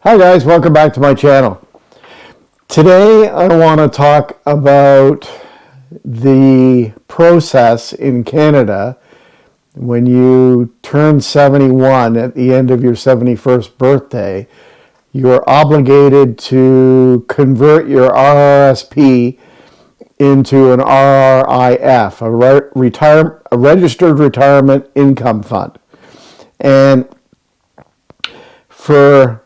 Hi guys, welcome back to my channel. Today I want to talk about the process in Canada when you turn 71 at the end of your 71st birthday. You are obligated to convert your RRSP into an RRIF, a registered retirement income fund. And for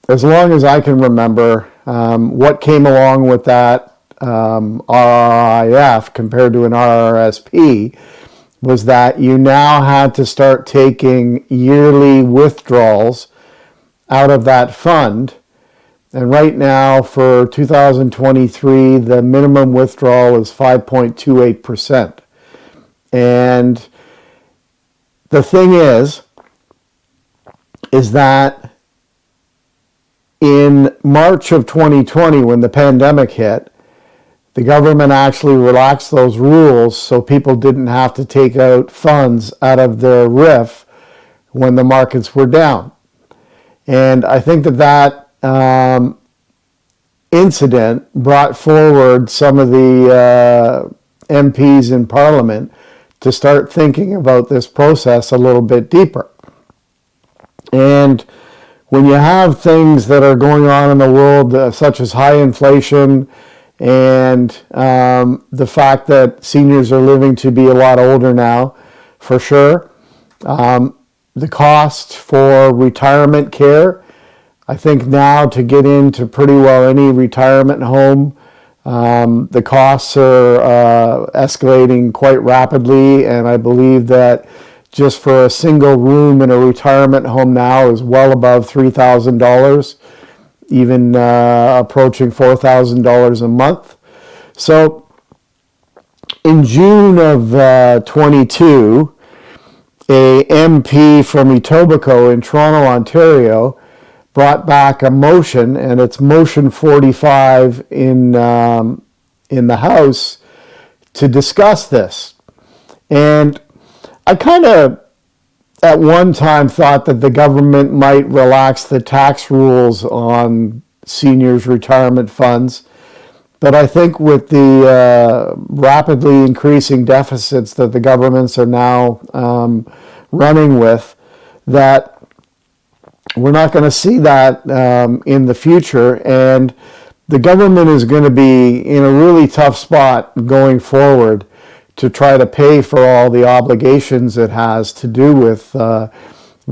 as long as I can remember, what came along with that RRIF compared to an RRSP was that you now had to start taking yearly withdrawals out of that fund. And right now for 2023, the minimum withdrawal is 5.28%. And the thing is that in March of 2020, when the pandemic hit, the government actually relaxed those rules so people didn't have to take out funds out of their RRIF when the markets were down. And I think that incident brought forward some of the MPs in Parliament to start thinking about this process a little bit deeper. And when you have things that are going on in the world, such as high inflation and the fact that seniors are living to be a lot older now, for sure, the cost for retirement care, I think now to get into pretty well any retirement home, the costs are escalating quite rapidly, and I believe that just for a single room in a retirement home now is well above $3,000, even approaching $4,000 a month. So in June of 22, a MP from Etobicoke in Toronto, Ontario, brought back a motion, and it's motion 45 in the House, to discuss this. And I kind of, at one time, thought that the government might relax the tax rules on seniors' retirement funds. But I think with the rapidly increasing deficits that the governments are now running with, that we're not going to see that in the future. And the government is going to be in a really tough spot going forward to try to pay for all the obligations it has to do with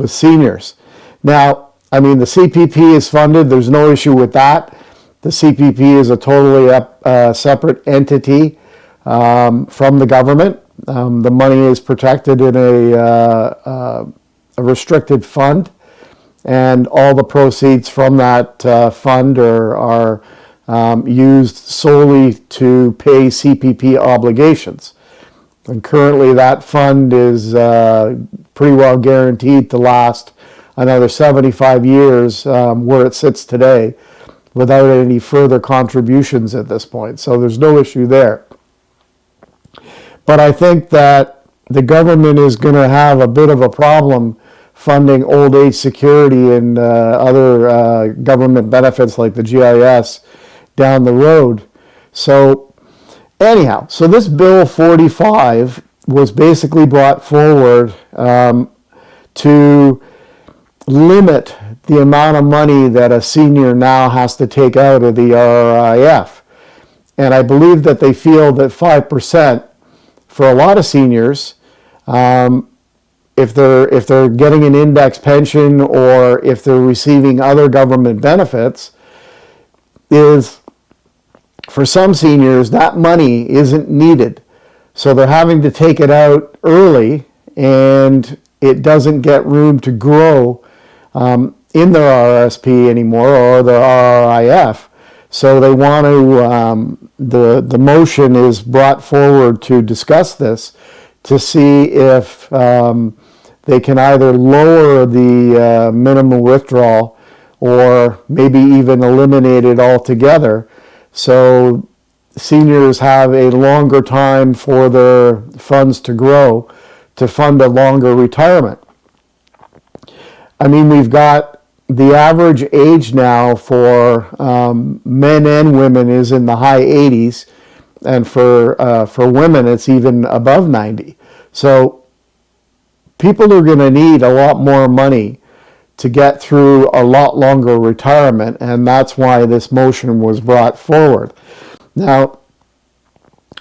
seniors. Now, I mean, the CPP is funded. There's no issue with that. The CPP is a totally separate entity from the government. The money is protected in a restricted fund, and all the proceeds from that fund are used solely to pay CPP obligations. And currently that fund is pretty well guaranteed to last another 75 years where it sits today without any further contributions at this point. So there's no issue there. But I think that the government is going to have a bit of a problem funding old age security and other government benefits like the GIS down the road. So anyhow, so this Bill 45 was basically brought forward to limit the amount of money that a senior now has to take out of the RRIF. And I believe that they feel that 5% for a lot of seniors, if they're getting an index pension or if they're receiving other government benefits, is for some seniors, that money isn't needed. So they're having to take it out early, and it doesn't get room to grow in their RRSP anymore or their RRIF. So they want to, the motion is brought forward to discuss this to see if they can either lower the minimum withdrawal or maybe even eliminate it altogether, so seniors have a longer time for their funds to grow to fund a longer retirement. I mean, we've got the average age now for men and women is in the high 80s, and for women it's even above 90. So people are going to need a lot more money to get through a lot longer retirement, and that's why this motion was brought forward. Now,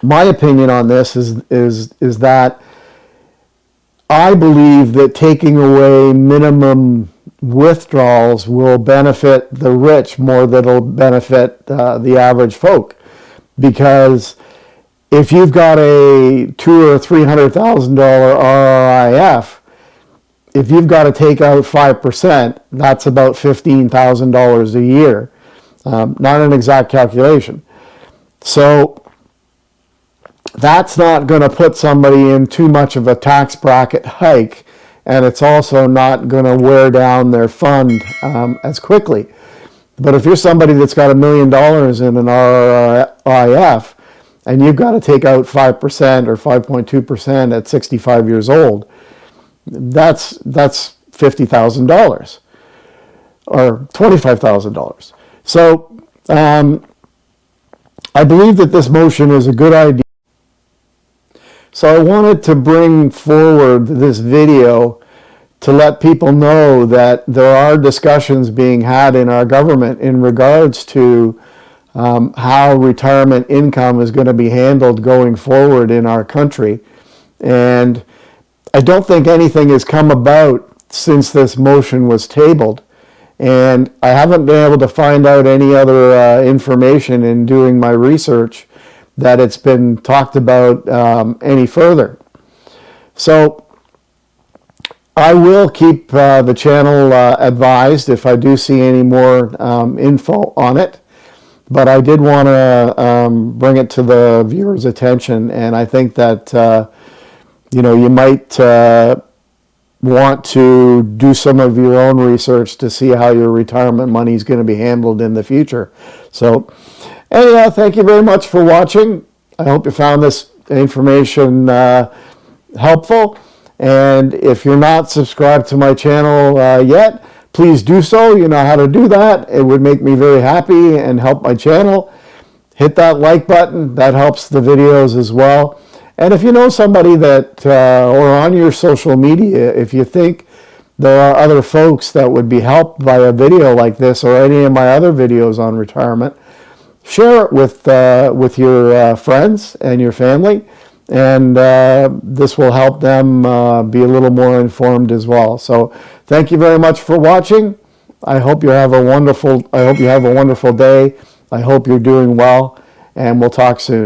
my opinion on this is that I believe that taking away minimum withdrawals will benefit the rich more than it'll benefit the average folk, because if you've got a $200,000 or $300,000 RRIF, if you've got to take out 5%, that's about $15,000 a year. Not an exact calculation. So that's not going to put somebody in too much of a tax bracket hike, and it's also not going to wear down their fund as quickly. But if you're somebody that's got $1 million in an RRIF, and you've got to take out 5% or 5.2% at 65 years old, that's $50,000 or $25,000. So I believe that this motion is a good idea. So I wanted to bring forward this video to let people know that there are discussions being had in our government in regards to how retirement income is going to be handled going forward in our country. And I don't think anything has come about since this motion was tabled. And I haven't been able to find out any other information in doing my research that it's been talked about any further. So I will keep the channel advised if I do see any more info on it. But I did want to bring it to the viewers' attention, and I think that you might want to do some of your own research to see how your retirement money is going to be handled in the future. So anyhow, thank you very much for watching. I hope you found this information helpful. And if you're not subscribed to my channel yet, please do so. You know how to do that. It would make me very happy and help my channel. Hit that like button. That helps the videos as well. And if you know somebody that, or on your social media, if you think there are other folks that would be helped by a video like this or any of my other videos on retirement, share it with your friends and your family, and this will help them be a little more informed as well. So thank you very much for watching. I hope you have a wonderful day. I hope you're doing well, and we'll talk soon.